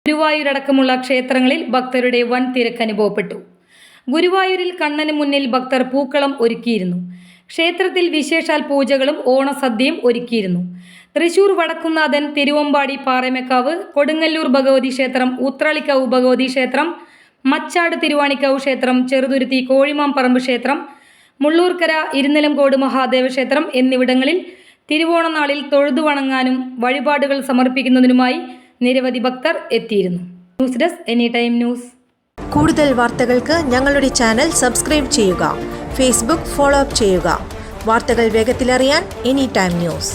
ഗുരുവായൂരടക്കമുള്ള ക്ഷേത്രങ്ങളിൽ ഭക്തരുടെ വൻ തിരക്ക് അനുഭവപ്പെട്ടു. ഗുരുവായൂരിൽ കണ്ണന് മുന്നിൽ ഭക്തർ പൂക്കളം ഒരുക്കിയിരുന്നു. ക്ഷേത്രത്തിൽ വിശേഷാൽ പൂജകളും ഓണസദ്യയും ഒരുക്കിയിരുന്നു. തൃശൂർ വടക്കുംനാഥൻ, തിരുവമ്പാടി പാറമേക്കാവ്, കൊടുങ്ങല്ലൂർ ഭഗവതി ക്ഷേത്രം, ഊത്രാളിക്കാവ് ഭഗവതി ക്ഷേത്രം, മച്ചാട് തിരുവാണിക്കാവ് ക്ഷേത്രം, ചെറുതുരുത്തി കോഴിമാംപറമ്പ് ക്ഷേത്രം, മുള്ളൂർക്കര ഇരുനിലംകോട് മഹാദേവ ക്ഷേത്രം എന്നിവിടങ്ങളിൽ തിരുവോണനാളിൽ തൊഴുതു വണങ്ങാനും വഴിപാടുകൾ സമർപ്പിക്കുന്നതിനുമായി നിരവധി ഭക്തർ എത്തിയിരുന്നു. News desk any time news. കൂടുതൽ വാർത്തകൾക്ക് ഞങ്ങളുടെ ചാനൽ സബ്സ്ക്രൈബ് ചെയ്യുക. ഫേസ്ബുക്ക് ഫോളോ അപ്പ് ചെയ്യുക. വാർത്തകൾ വേഗത്തിലറിയാൻ എനി ടൈം ന്യൂസ്.